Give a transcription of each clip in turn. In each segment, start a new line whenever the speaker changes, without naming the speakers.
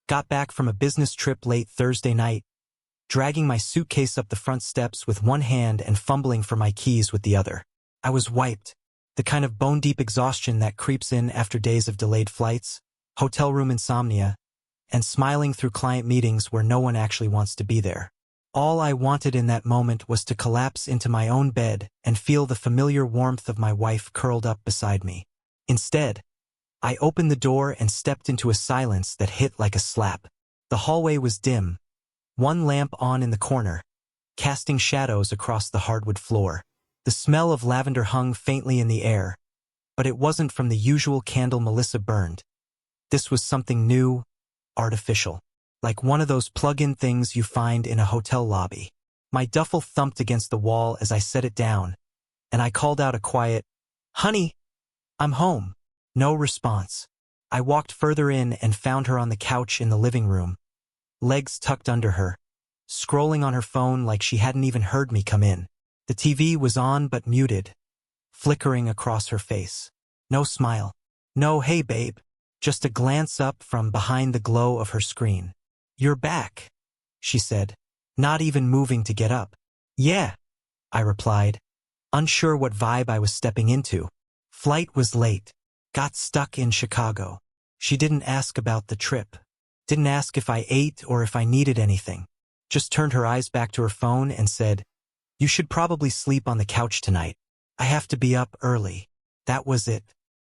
Got back from a business trip late Thursday night, dragging my suitcase up the front steps with one hand and fumbling for my keys with the other. I was wiped, the kind of bone-deep exhaustion that creeps in after days of delayed flights, hotel room insomnia, and smiling through client meetings where no one actually wants to be there. All I wanted in that moment was to collapse into my own bed and feel the familiar warmth of my wife curled up beside me. Instead, I opened the door and stepped into a silence that hit like a slap. The hallway was dim, one lamp on in the corner, casting shadows across the hardwood floor. The smell of lavender hung faintly in the air, but it wasn't from the usual candle Melissa burned. This was something new, artificial, like one of those plug-in things you find in a hotel lobby. My duffel thumped against the wall as I set it down, and I called out a quiet, "Honey, I'm home." No response. I walked further in and found her on the couch in the living room, legs tucked under her, scrolling on her phone like she hadn't even heard me come in. The TV was on but muted, flickering across her face. No smile. No "hey babe," just a glance up from behind the glow of her screen. "You're back," she said, not even moving to get up. "Yeah," I replied, unsure what vibe I was stepping into. Flight was late. Got stuck in Chicago. She didn't ask about the trip. Didn't ask if I ate or if I needed anything. Just turned her eyes back to her phone and said, "You should probably sleep on the couch tonight. I have to be up early." That was it.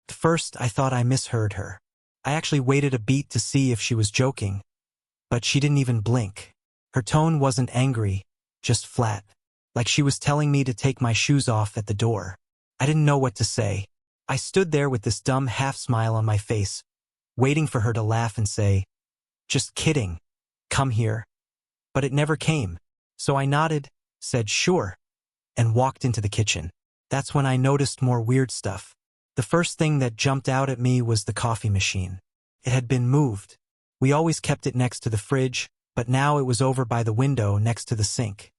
At first, I thought I misheard her. I actually waited a beat to see if she was joking, but she didn't even blink. Her tone wasn't angry, just flat, like she was telling me to take my shoes off at the door. I didn't know what to say. I stood there with this dumb half-smile on my face, waiting for her to laugh and say, "Just kidding. Come here." But it never came. So I nodded, said sure, and walked into the kitchen. That's when I noticed more weird stuff. The first thing that jumped out at me was the coffee machine. It had been moved. We always kept it next to the fridge, but now it was over by the window next to the sink.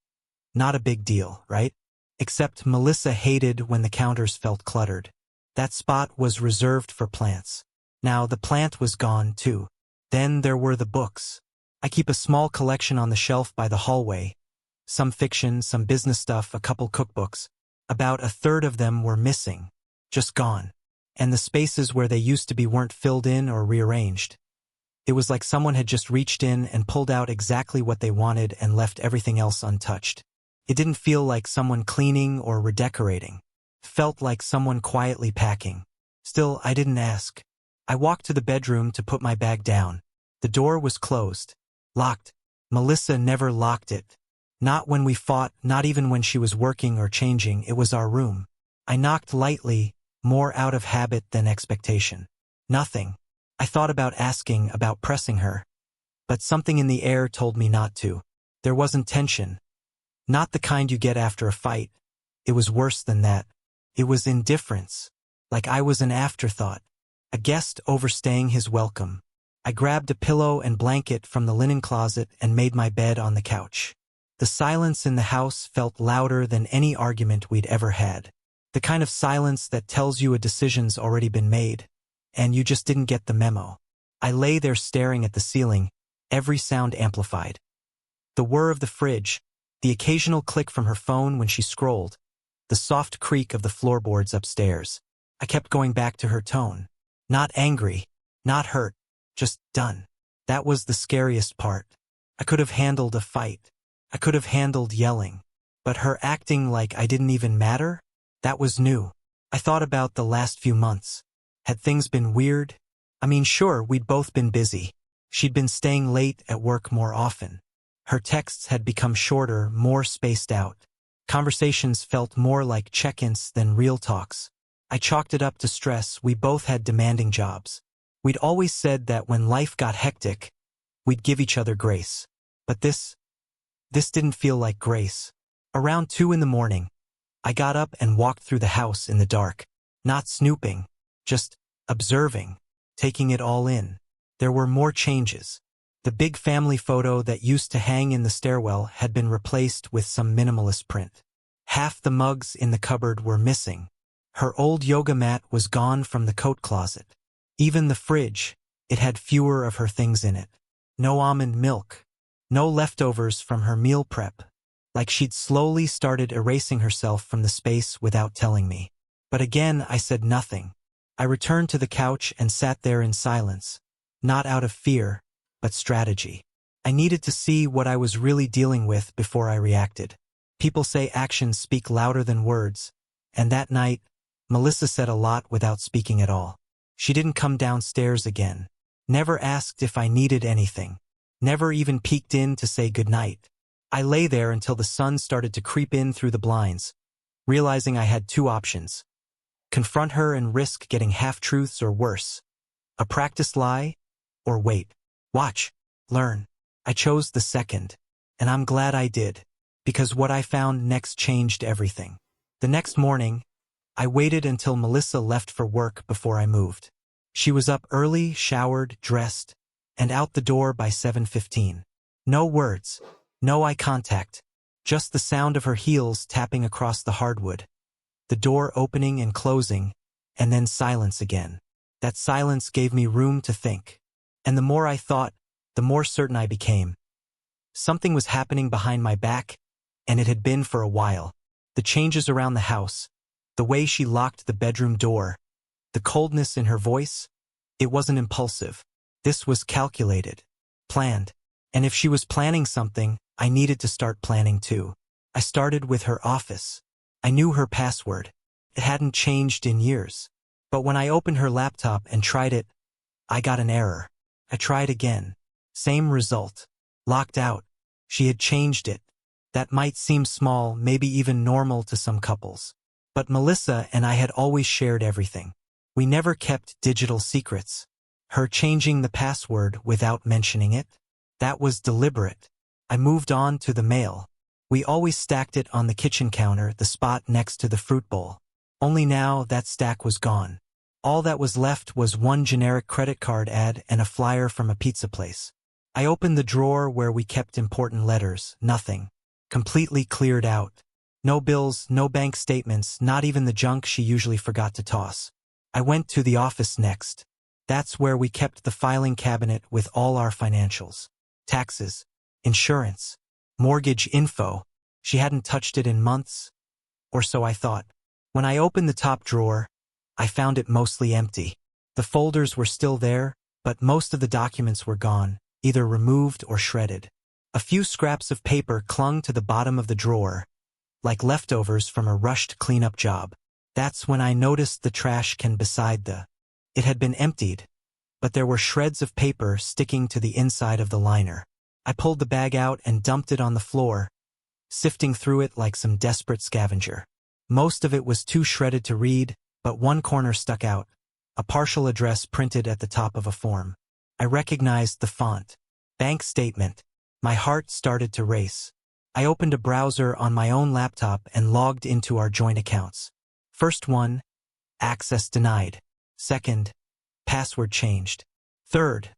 Not a big deal, right? Except Melissa hated when the counters felt cluttered. That spot was reserved for plants. Now the plant was gone too. Then there were the books. I keep a small collection on the shelf by the hallway. Some fiction, some business stuff, a couple cookbooks. About a third of them were missing. Just gone. And the spaces where they used to be weren't filled in or rearranged. It was like someone had just reached in and pulled out exactly what they wanted and left everything else untouched. It didn't feel like someone cleaning or redecorating. It felt like someone quietly packing. Still, I didn't ask. I walked to the bedroom to put my bag down. The door was closed. Locked. Melissa never locked it. Not when we fought, not even when she was working or changing. It was our room. I knocked lightly, more out of habit than expectation. Nothing. I thought about asking, about pressing her. But something in the air told me not to. There wasn't tension. Not the kind you get after a fight. It was worse than that. It was indifference. Like I was an afterthought. A guest overstaying his welcome. I grabbed a pillow and blanket from the linen closet and made my bed on the couch. The silence in the house felt louder than any argument we'd ever had. The kind of silence that tells you a decision's already been made, and you just didn't get the memo. I lay there staring at the ceiling, every sound amplified. The whir of the fridge, the occasional click from her phone when she scrolled, the soft creak of the floorboards upstairs. I kept going back to her tone. Not angry, not hurt, just done. That was the scariest part. I could have handled a fight. I could have handled yelling. But her acting like I didn't even matter? That was new. I thought about the last few months. Had things been weird? I mean, sure, we'd both been busy. She'd been staying late at work more often. Her texts had become shorter, more spaced out. Conversations felt more like check-ins than real talks. I chalked it up to stress. We both had demanding jobs. We'd always said that when life got hectic, we'd give each other grace. But this didn't feel like grace. Around 2 in the morning, I got up and walked through the house in the dark. Not snooping, just observing, taking it all in. There were more changes. The big family photo that used to hang in the stairwell had been replaced with some minimalist print. Half the mugs in the cupboard were missing. Her old yoga mat was gone from the coat closet. Even the fridge, it had fewer of her things in it. No almond milk. No leftovers from her meal prep. Like she'd slowly started erasing herself from the space without telling me. But again, I said nothing. I returned to the couch and sat there in silence. Not out of fear, but strategy. I needed to see what I was really dealing with before I reacted. People say actions speak louder than words, and that night, Melissa said a lot without speaking at all. She didn't come downstairs again. Never asked if I needed anything. Never even peeked in to say goodnight. I lay there until the sun started to creep in through the blinds, realizing I had two options. Confront her and risk getting half-truths or worse. A practiced lie, or wait. Watch. Learn. I chose the second, and I'm glad I did, because what I found next changed everything. The next morning, I waited until Melissa left for work before I moved. She was up early, showered, dressed, and out the door by 7:15. No words, no eye contact, just the sound of her heels tapping across the hardwood, the door opening and closing, and then silence again. That silence gave me room to think. And the more I thought, the more certain I became. Something was happening behind my back, and it had been for a while. The changes around the house, the way she locked the bedroom door, the coldness in her voice, it wasn't impulsive. This was calculated, planned. And if she was planning something, I needed to start planning too. I started with her office. I knew her password. It hadn't changed in years. But when I opened her laptop and tried it, I got an error. I tried again. Same result. Locked out. She had changed it. That might seem small, maybe even normal to some couples. But Melissa and I had always shared everything. We never kept digital secrets. Her changing the password without mentioning it, that was deliberate. I moved on to the mail. We always stacked it on the kitchen counter, the spot next to the fruit bowl. Only now that stack was gone. All that was left was one generic credit card ad and a flyer from a pizza place. I opened the drawer where we kept important letters. Nothing. Completely cleared out. No bills, no bank statements, not even the junk she usually forgot to toss. I went to the office next. That's where we kept the filing cabinet with all our financials. Taxes, insurance, mortgage info. She hadn't touched it in months, or so I thought. When I opened the top drawer, I found it mostly empty. The folders were still there, but most of the documents were gone, either removed or shredded. A few scraps of paper clung to the bottom of the drawer, like leftovers from a rushed cleanup job. That's when I noticed the trash can beside the. It had been emptied, but there were shreds of paper sticking to the inside of the liner. I pulled the bag out and dumped it on the floor, sifting through it like some desperate scavenger. Most of it was too shredded to read, but one corner stuck out, a partial address printed at the top of a form. I recognized the font. Bank statement. My heart started to race. I opened a browser on my own laptop and logged into our joint accounts. First one, access denied. Second, password changed. Third,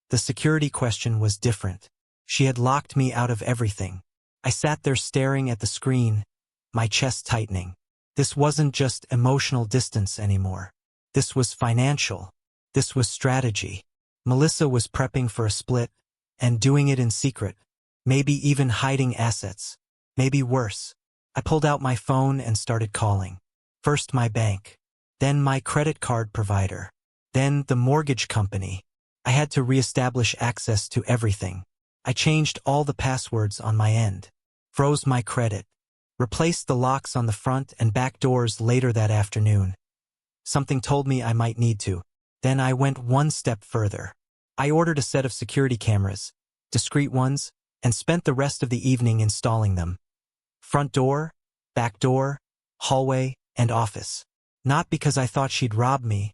the security question was different. She had locked me out of everything. I sat there staring at the screen, my chest tightening. This wasn't just emotional distance anymore. This was financial. This was strategy. Melissa was prepping for a split, and doing it in secret. Maybe even hiding assets. Maybe worse. I pulled out my phone and started calling. First my bank. Then my credit card provider. Then the mortgage company. I had to reestablish access to everything. I changed all the passwords on my end. Froze my credit. Replaced the locks on the front and back doors later that afternoon. Something told me I might need to. Then I went one step further. I ordered a set of security cameras, discreet ones, and spent the rest of the evening installing them. Front door, back door, hallway, and office. Not because I thought she'd rob me,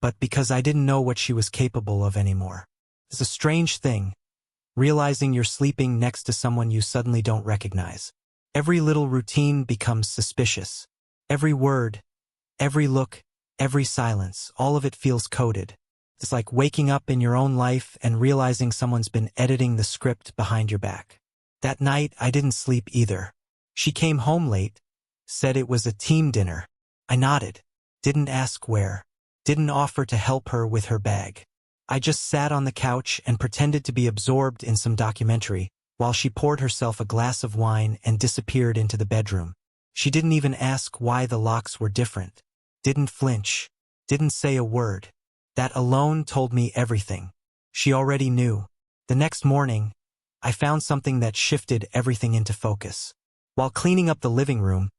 but because I didn't know what she was capable of anymore. It's a strange thing, realizing you're sleeping next to someone you suddenly don't recognize. Every little routine becomes suspicious. Every word, every look, every silence, all of it feels coded. It's like waking up in your own life and realizing someone's been editing the script behind your back. That night, I didn't sleep either. She came home late, said it was a team dinner. I nodded, didn't ask where, didn't offer to help her with her bag. I just sat on the couch and pretended to be absorbed in some documentary, while she poured herself a glass of wine and disappeared into the bedroom. She didn't even ask why the locks were different. Didn't flinch. Didn't say a word. That alone told me everything. She already knew. The next morning, I found something that shifted everything into focus. While cleaning up the living room,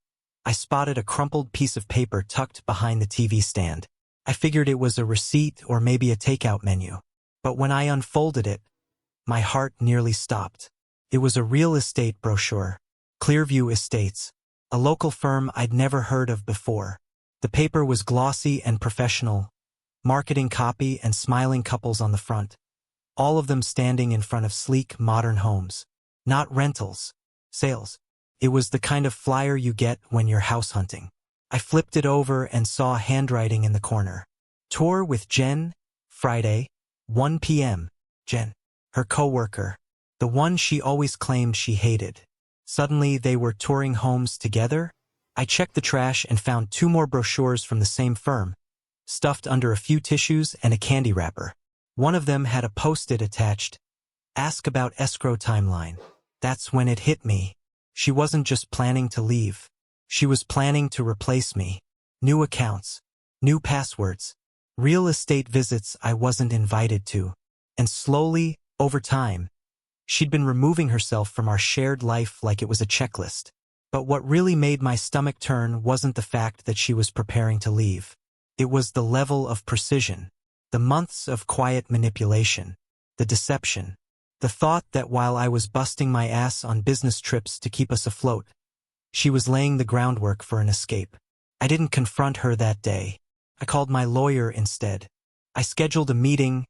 I spotted a crumpled piece of paper tucked behind the TV stand. I figured it was a receipt or maybe a takeout menu. But when I unfolded it, my heart nearly stopped. It was a real estate brochure. Clearview Estates, a local firm I'd never heard of before. The paper was glossy and professional, marketing copy and smiling couples on the front, all of them standing in front of sleek, modern homes. Not rentals, sales. It was the kind of flyer you get when you're house hunting. I flipped it over and saw handwriting in the corner. Tour with Jen, Friday, 1 p.m. Jen, her coworker, the one she always claimed she hated. Suddenly they were touring homes together? I checked the trash and found 2 more brochures from the same firm, stuffed under a few tissues and a candy wrapper. One of them had a post-it attached. Ask about escrow timeline. That's when it hit me. She wasn't just planning to leave. She was planning to replace me. New accounts, new passwords, real estate visits I wasn't invited to. And slowly, over time, she'd been removing herself from our shared life like it was a checklist. But what really made my stomach turn wasn't the fact that she was preparing to leave. It was the level of precision, the months of quiet manipulation, the deception, the thought that while I was busting my ass on business trips to keep us afloat, she was laying the groundwork for an escape. I didn't confront her that day. I called my lawyer instead. I scheduled a meeting,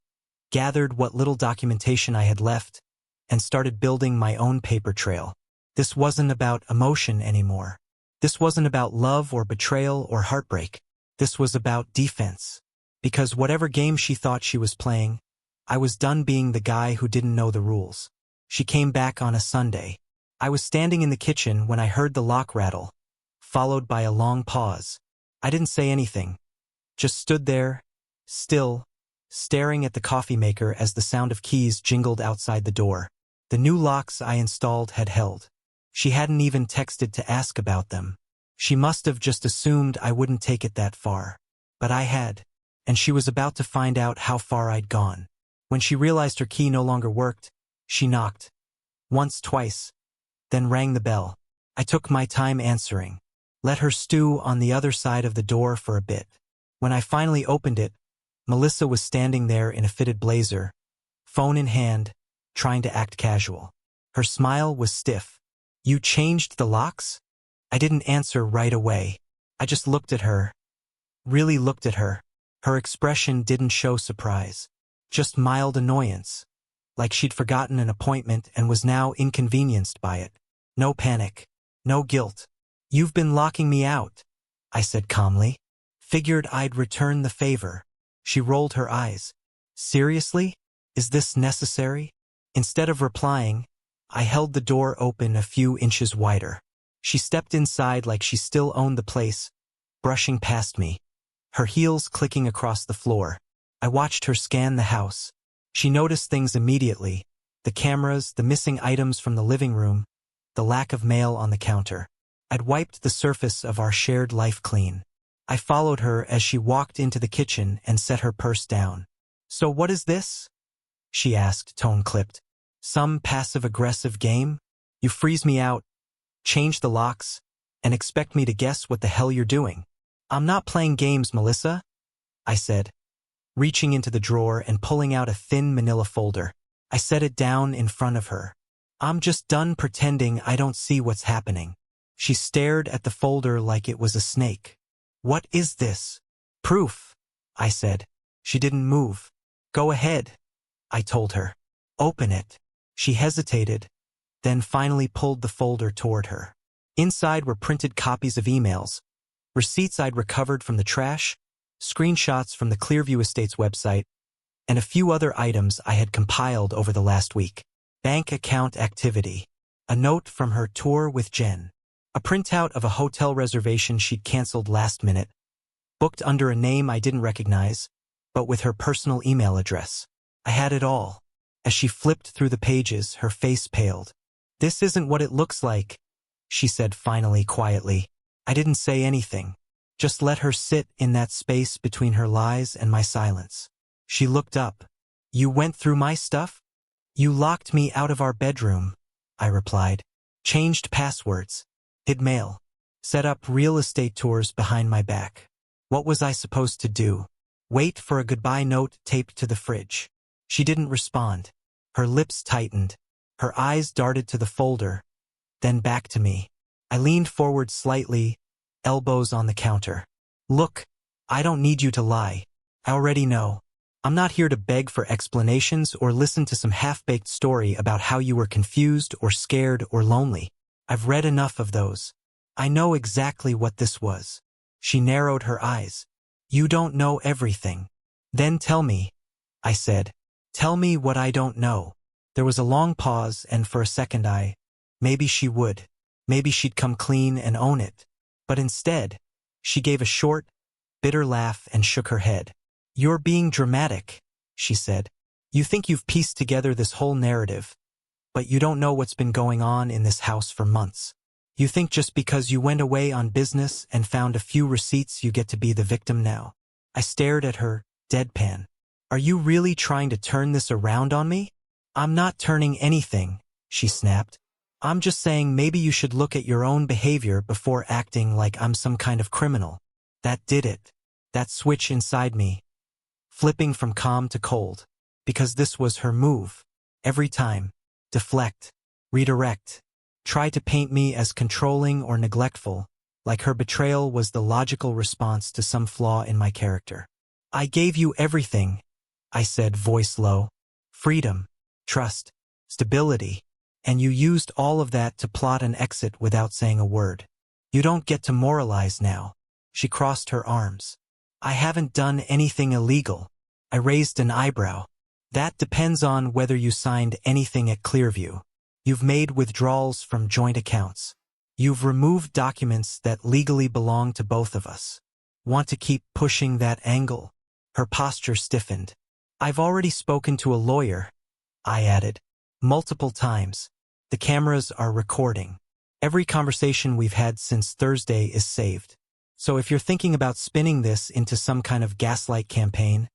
gathered what little documentation I had left, and started building my own paper trail. This wasn't about emotion anymore. This wasn't about love or betrayal or heartbreak. This was about defense. Because whatever game she thought she was playing, I was done being the guy who didn't know the rules. She came back on a Sunday. I was standing in the kitchen when I heard the lock rattle, followed by a long pause. I didn't say anything, just stood there, still, staring at the coffee maker as the sound of keys jingled outside the door. The new locks I installed had held. She hadn't even texted to ask about them. She must have just assumed I wouldn't take it that far. But I had, and she was about to find out how far I'd gone. When she realized her key no longer worked, she knocked. Once, twice, then rang the bell. I took my time answering. Let her stew on the other side of the door for a bit. When I finally opened it, Melissa was standing there in a fitted blazer, phone in hand, trying to act casual. Her smile was stiff. You changed the locks? I didn't answer right away. I just looked at her. Really looked at her. Her expression didn't show surprise. Just mild annoyance. Like she'd forgotten an appointment and was now inconvenienced by it. No panic. No guilt. You've been locking me out, I said calmly. Figured I'd return the favor. She rolled her eyes. Seriously? Is this necessary? Instead of replying, I held the door open a few inches wider. She stepped inside like she still owned the place, brushing past me, her heels clicking across the floor. I watched her scan the house. She noticed things immediately. The cameras, the missing items from the living room, the lack of mail on the counter. I'd wiped the surface of our shared life clean. I followed her as she walked into the kitchen and set her purse down. So what is this? She asked, tone clipped. Some passive-aggressive game? You freeze me out, change the locks, and expect me to guess what the hell you're doing. I'm not playing games, Melissa, I said, reaching into the drawer and pulling out a thin manila folder. I set it down in front of her. I'm just done pretending I don't see what's happening. She stared at the folder like it was a snake. What is this? Proof, I said. She didn't move. Go ahead, I told her. Open it. She hesitated, then finally pulled the folder toward her. Inside were printed copies of emails, receipts I'd recovered from the trash, screenshots from the Clearview Estates website, and a few other items I had compiled over the last week. Bank account activity, a note from her tour with Jen, a printout of a hotel reservation she'd canceled last minute, booked under a name I didn't recognize, but with her personal email address. I had it all. As she flipped through the pages, her face paled. "This isn't what it looks like," she said finally quietly. I didn't say anything. Just let her sit in that space between her lies and my silence. She looked up. "You went through my stuff?" "You locked me out of our bedroom," I replied. "Changed passwords. Hid mail. Set up real estate tours behind my back. What was I supposed to do? Wait for a goodbye note taped to the fridge?" She didn't respond. Her lips tightened. Her eyes darted to the folder, then back to me. I leaned forward slightly, elbows on the counter. "Look, I don't need you to lie. I already know. I'm not here to beg for explanations or listen to some half-baked story about how you were confused or scared or lonely. I've read enough of those. I know exactly what this was." She narrowed her eyes. "You don't know everything." "Then tell me," I said. "Tell me what I don't know." There was a long pause, and for a second maybe she would. Maybe she'd come clean and own it. But instead, she gave a short, bitter laugh and shook her head. "You're being dramatic," she said. "You think you've pieced together this whole narrative, but you don't know what's been going on in this house for months. You think just because you went away on business and found a few receipts you get to be the victim now." I stared at her, deadpan. "Are you really trying to turn this around on me?" "I'm not turning anything," she snapped. "I'm just saying maybe you should look at your own behavior before acting like I'm some kind of criminal." That did it. That switch inside me, flipping from calm to cold. Because this was her move. Every time. Deflect. Redirect. Try to paint me as controlling or neglectful, like her betrayal was the logical response to some flaw in my character. "I gave you everything," I said, voice low. "Freedom, trust, stability. And you used all of that to plot an exit without saying a word. You don't get to moralize now." She crossed her arms. "I haven't done anything illegal." I raised an eyebrow. "That depends on whether you signed anything at Clearview. You've made withdrawals from joint accounts. You've removed documents that legally belong to both of us. Want to keep pushing that angle?" Her posture stiffened. "I've already spoken to a lawyer," I added. "Multiple times. The cameras are recording. Every conversation we've had since Thursday is saved. So if you're thinking about spinning this into some kind of gaslight campaign,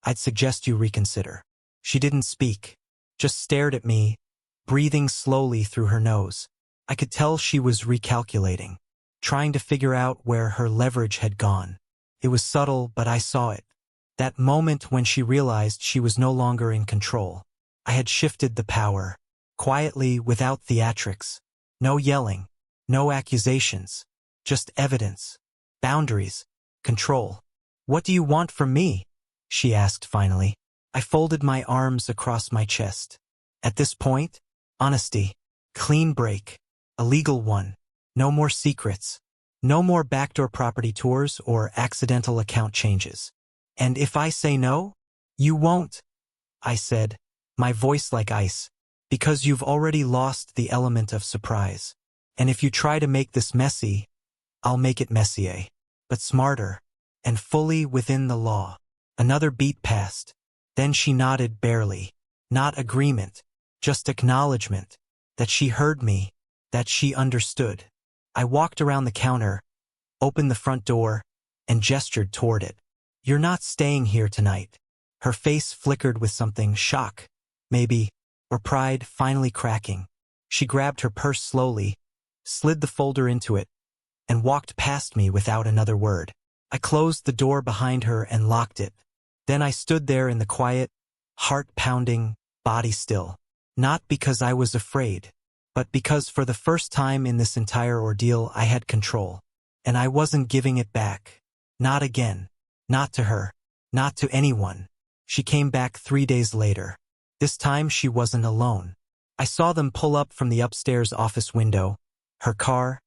I'd suggest you reconsider." She didn't speak, just stared at me, breathing slowly through her nose. I could tell she was recalculating, trying to figure out where her leverage had gone. It was subtle, but I saw it. That moment when she realized she was no longer in control. I had shifted the power, quietly, without theatrics. No yelling, no accusations, just evidence, boundaries, control. "What do you want from me?" she asked finally. I folded my arms across my chest. At this point, honesty, clean break, a legal one, no more secrets, no more backdoor property tours or accidental account changes. "And if I say no?" "You won't," I said, my voice like ice, "because you've already lost the element of surprise. And if you try to make this messy, I'll make it messier, but smarter, and fully within the law." Another beat passed. Then she nodded barely. Not agreement, just acknowledgement, that she heard me, that she understood. I walked around the counter, opened the front door, and gestured toward it. "You're not staying here tonight." Her face flickered with something, shock, maybe, or pride finally cracking. She grabbed her purse slowly, slid the folder into it, and walked past me without another word. I closed the door behind her and locked it. Then I stood there in the quiet, heart pounding, body still. Not because I was afraid, but because for the first time in this entire ordeal I had control. And I wasn't giving it back. Not again. Not to her. Not to anyone. She came back 3 days later. This time she wasn't alone. I saw them pull up from the upstairs office window, her car,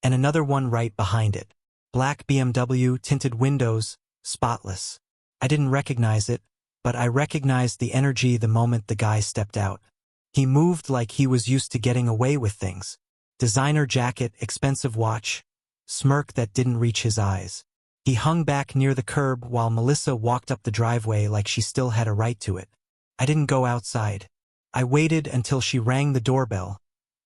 and another one right behind it. Black BMW, tinted windows, spotless. I didn't recognize it, but I recognized the energy the moment the guy stepped out. He moved like he was used to getting away with things. Designer jacket, expensive watch, smirk that didn't reach his eyes. He hung back near the curb while Melissa walked up the driveway like she still had a right to it. I didn't go outside. I waited until she rang the doorbell,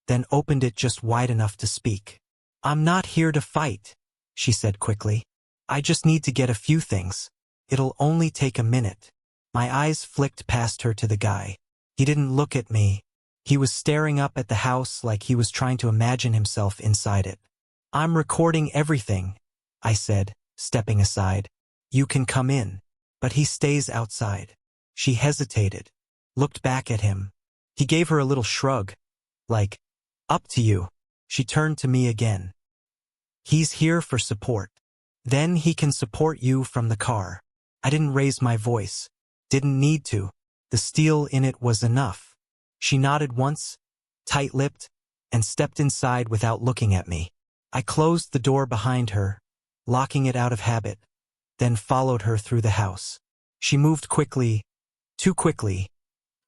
then opened it just wide enough to speak. "I'm not here to fight," she said quickly. "I just need to get a few things. It'll only take a minute." My eyes flicked past her to the guy. He didn't look at me. He was staring up at the house like he was trying to imagine himself inside it. "I'm recording everything," I said, stepping aside. "You can come in." But he stays outside. She hesitated, looked back at him. He gave her a little shrug, like, "Up to you." She turned to me again. "He's here for support. Then he can support you from the car." I didn't raise my voice. Didn't need to. The steel in it was enough. She nodded once, tight-lipped, and stepped inside without looking at me. I closed the door behind her, locking it out of habit, then followed her through the house. She moved quickly, too quickly,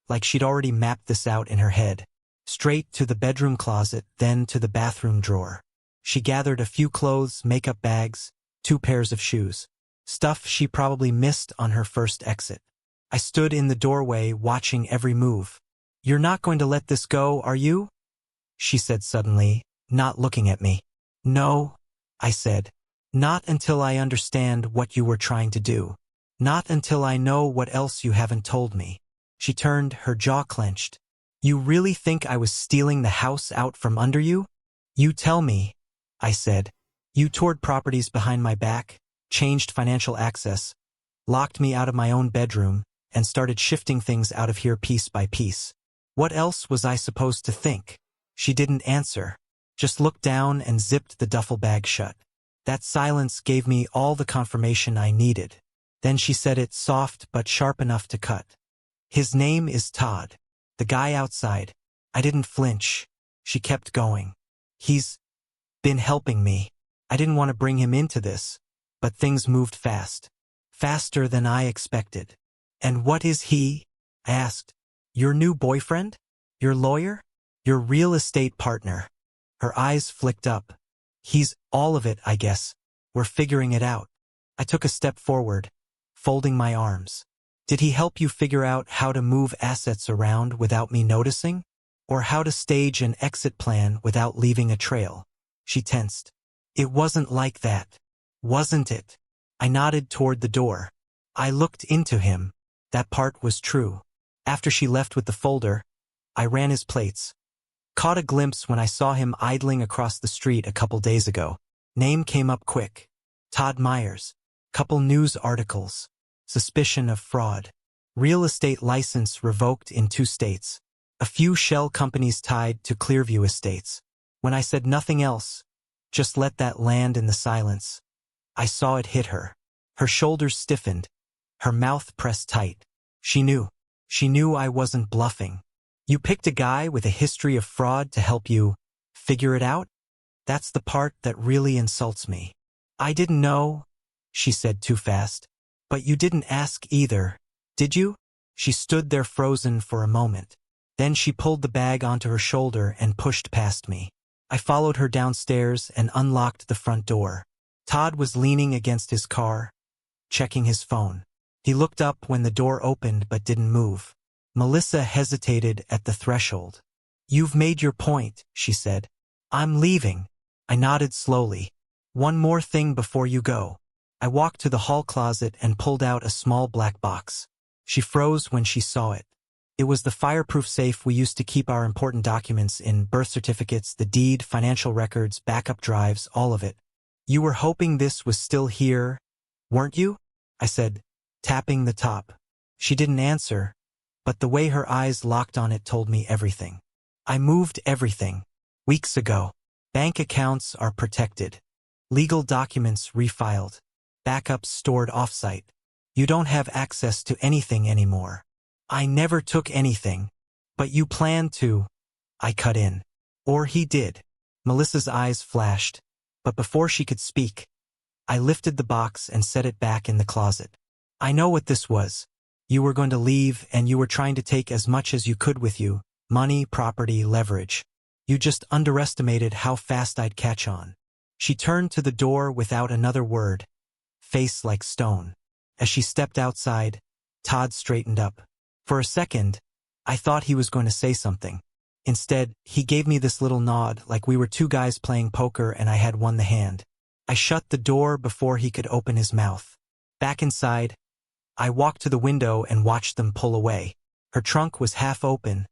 like she'd already mapped this out in her head. Straight to the bedroom closet, then to the bathroom drawer. She gathered a few clothes, makeup bags, 2 pairs of shoes. Stuff she probably missed on her first exit. I stood in the doorway watching every move. "You're not going to let this go, are you?" she said suddenly, not looking at me. "No," I said. "Not until I understand what you were trying to do. Not until I know what else you haven't told me." She turned, her jaw clenched. "You really think I was stealing the house out from under you?" "You tell me," I said. "You toured properties behind my back, changed financial access, locked me out of my own bedroom, and started shifting things out of here piece by piece. What else was I supposed to think?" She didn't answer, just looked down and zipped the duffel bag shut. That silence gave me all the confirmation I needed. Then she said it soft but sharp enough to cut. "His name is Todd. The guy outside." I didn't flinch. She kept going. "He's been helping me. I didn't want to bring him into this, but things moved fast. Faster than I expected." "And what is he?" I asked. "Your new boyfriend? Your lawyer? Your real estate partner?" Her eyes flicked up. "He's all of it, I guess. We're figuring it out." I took a step forward, folding my arms. "Did he help you figure out how to move assets around without me noticing? Or how to stage an exit plan without leaving a trail?" She tensed. "It wasn't like that, wasn't it?" I nodded toward the door. "I looked into him. That part was true." After she left with the folder, I ran his plates. Caught a glimpse when I saw him idling across the street a couple days ago. Name came up quick. Todd Myers. Couple news articles. Suspicion of fraud. Real estate license revoked in 2 states. A few shell companies tied to Clearview Estates. When I said nothing else, just let that land in the silence, I saw it hit her. Her shoulders stiffened, her mouth pressed tight. She knew. She knew I wasn't bluffing. "You picked a guy with a history of fraud to help you figure it out? That's the part that really insults me." "I didn't know," she said too fast. "But you didn't ask either, did you?" She stood there frozen for a moment. Then she pulled the bag onto her shoulder and pushed past me. I followed her downstairs and unlocked the front door. Todd was leaning against his car, checking his phone. He looked up when the door opened but didn't move. Melissa hesitated at the threshold. "You've made your point," she said. "I'm leaving." I nodded slowly. "One more thing before you go." I walked to the hall closet and pulled out a small black box. She froze when she saw it. It was the fireproof safe we used to keep our important documents in: birth certificates, the deed, financial records, backup drives, all of it. "You were hoping this was still here, weren't you?" I said, tapping the top. She didn't answer, but the way her eyes locked on it told me everything. "I moved everything weeks ago. Bank accounts are protected. Legal documents refiled. Backups stored offsite. You don't have access to anything anymore." "I never took anything." "But you planned to," I cut in. "Or he did." Melissa's eyes flashed, but before she could speak, I lifted the box and set it back in the closet. "I know what this was. You were going to leave and you were trying to take as much as you could with you: money, property, leverage. You just underestimated how fast I'd catch on." She turned to the door without another word, face like stone. As she stepped outside, Todd straightened up. For a second, I thought he was going to say something. Instead, he gave me this little nod like we were two guys playing poker and I had won the hand. I shut the door before he could open his mouth. Back inside, I walked to the window and watched them pull away. Her trunk was half open,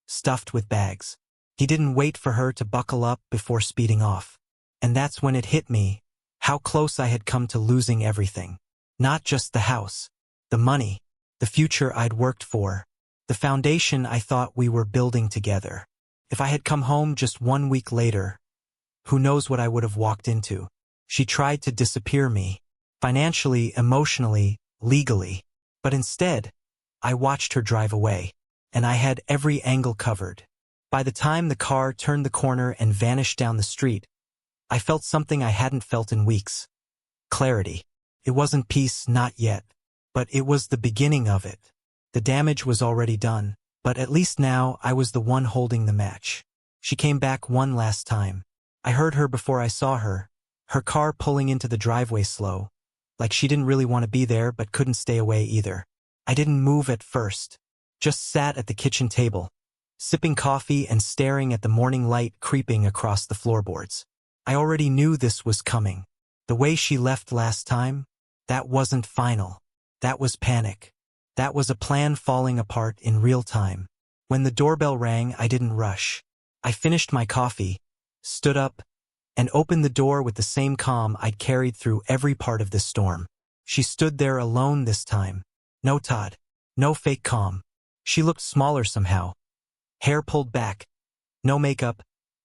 stuffed with bags. He didn't wait for her to buckle up before speeding off. And that's when it hit me, how close I had come to losing everything. Not just the house, the money, the future I'd worked for, the foundation I thought we were building together. If I had come home just 1 week later, who knows what I would have walked into. She tried to disappear me, financially, emotionally, legally. But instead, I watched her drive away, and I had every angle covered. By the time the car turned the corner and vanished down the street, I felt something I hadn't felt in weeks. Clarity. It wasn't peace, not yet, but it was the beginning of it. The damage was already done, but at least now I was the one holding the match. She came back one last time. I heard her before I saw her, her car pulling into the driveway slow, like she didn't really want to be there but couldn't stay away either. I didn't move at first, just sat at the kitchen table, sipping coffee and staring at the morning light creeping across the floorboards. I already knew this was coming. The way she left last time, that wasn't final. That was panic. That was a plan falling apart in real time. When the doorbell rang, I didn't rush. I finished my coffee, stood up, and opened the door with the same calm I'd carried through every part of this storm. She stood there alone this time. No Todd. No fake calm. She looked smaller somehow. Hair pulled back. No makeup.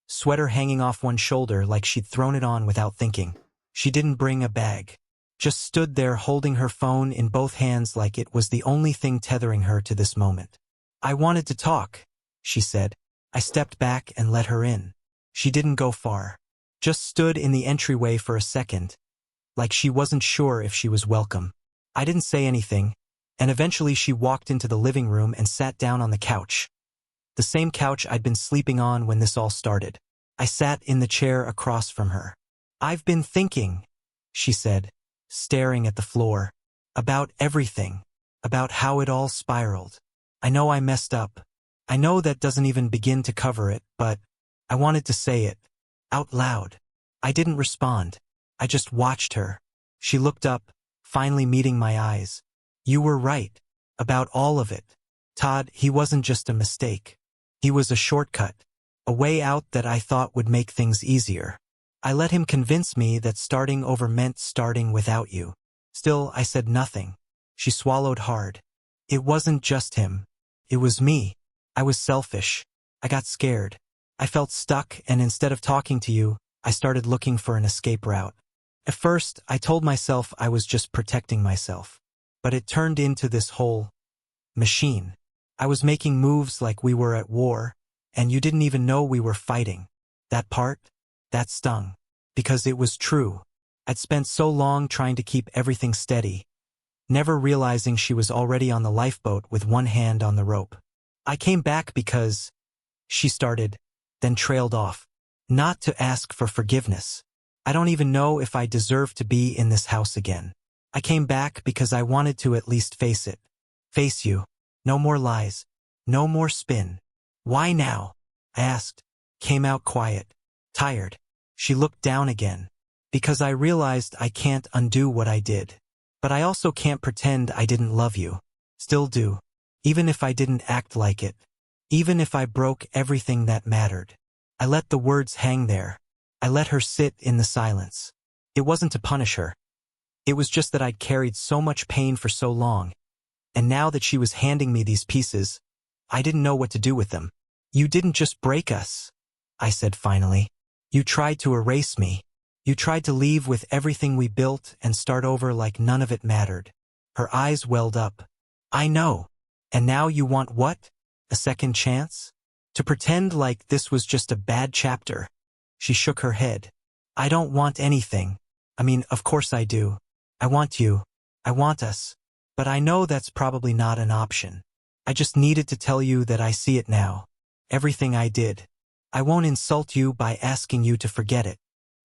Sweater hanging off one shoulder like she'd thrown it on without thinking. She didn't bring a bag. Just stood there holding her phone in both hands like it was the only thing tethering her to this moment. I wanted to talk, she said. I stepped back and let her in. She didn't go far. Just stood in the entryway for a second, like she wasn't sure if she was welcome. I didn't say anything, and eventually she walked into the living room and sat down on the couch. The same couch I'd been sleeping on when this all started. I sat in the chair across from her. I've been thinking, she said, staring at the floor, about everything, about how it all spiraled. I know I messed up. I know that doesn't even begin to cover it, but I wanted to say it, out loud. I didn't respond. I just watched her. She looked up, finally meeting my eyes. You were right. About all of it. Todd, he wasn't just a mistake. He was a shortcut. A way out that I thought would make things easier. I let him convince me that starting over meant starting without you. Still, I said nothing. She swallowed hard. It wasn't just him. It was me. I was selfish. I got scared. I felt stuck, and instead of talking to you, I started looking for an escape route. At first, I told myself I was just protecting myself. But it turned into this whole machine. I was making moves like we were at war, and you didn't even know we were fighting. That part? That stung. Because it was true. I'd spent so long trying to keep everything steady, never realizing she was already on the lifeboat with one hand on the rope. I came back because, she started, then trailed off. Not to ask for forgiveness. I don't even know if I deserve to be in this house again. I came back because I wanted to at least face it. Face you. No more lies. No more spin. Why now? I asked. Came out quiet. Tired. She looked down again. Because I realized I can't undo what I did. But I also can't pretend I didn't love you. Still do. Even if I didn't act like it. Even if I broke everything that mattered. I let the words hang there. I let her sit in the silence. It wasn't to punish her. It was just that I'd carried so much pain for so long. And now that she was handing me these pieces, I didn't know what to do with them. You didn't just break us, I said finally. You tried to erase me. You tried to leave with everything we built and start over like none of it mattered. Her eyes welled up. I know. And now you want what? A second chance? To pretend like this was just a bad chapter? She shook her head. I don't want anything. I mean, of course I do. I want you. I want us. But I know that's probably not an option. I just needed to tell you that I see it now. Everything I did. I won't insult you by asking you to forget it.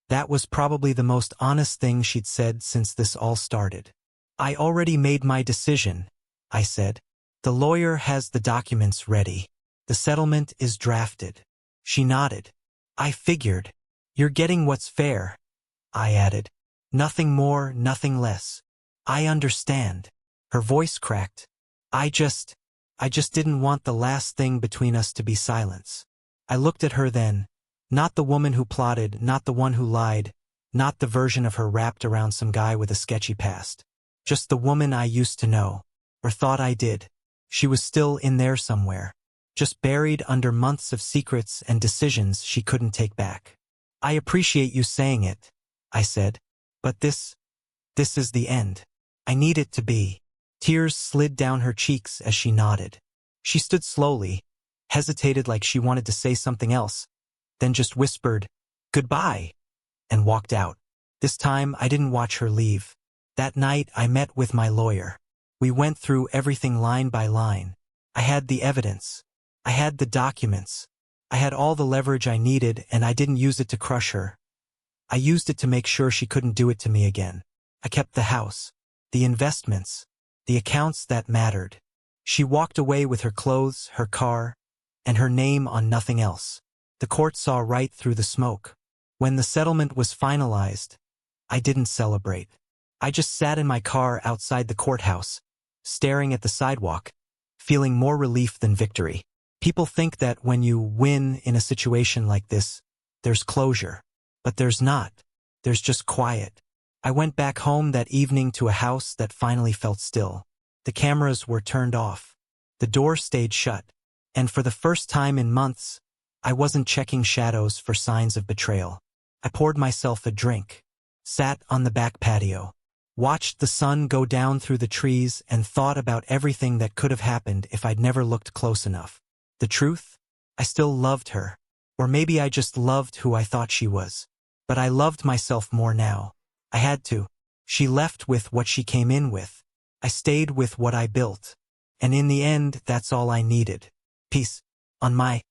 That was probably the most honest thing she'd said since this all started. I already made my decision, I said. The lawyer has the documents ready. The settlement is drafted. She nodded. I figured. You're getting what's fair, I added. Nothing more, nothing less. I understand. Her voice cracked. I just didn't want the last thing between us to be silence. I looked at her then. Not the woman who plotted, not the one who lied, not the version of her wrapped around some guy with a sketchy past. Just the woman I used to know, or thought I did. She was still in there somewhere, just buried under months of secrets and decisions she couldn't take back. I appreciate you saying it, I said, but this is the end. I need it to be. Tears slid down her cheeks as she nodded. She stood slowly, hesitated like she wanted to say something else, then just whispered, "Goodbye," and walked out. This time I didn't watch her leave. That night I met with my lawyer. We went through everything line by line. I had the evidence. I had the documents. I had all the leverage I needed, and I didn't use it to crush her. I used it to make sure she couldn't do it to me again. I kept the house, the investments, the accounts that mattered. She walked away with her clothes, her car, and her name on nothing else. The court saw right through the smoke. When the settlement was finalized, I didn't celebrate. I just sat in my car outside the courthouse, staring at the sidewalk, feeling more relief than victory. People think that when you win in a situation like this, there's closure. But there's not. There's just quiet. I went back home that evening to a house that finally felt still. The cameras were turned off. The door stayed shut. And for the first time in months, I wasn't checking shadows for signs of betrayal. I poured myself a drink, sat on the back patio, watched the sun go down through the trees, and thought about everything that could have happened if I'd never looked close enough. The truth? I still loved her. Or maybe I just loved who I thought she was. But I loved myself more now. I had to. She left with what she came in with. I stayed with what I built. And in the end, that's all I needed. Peace. On my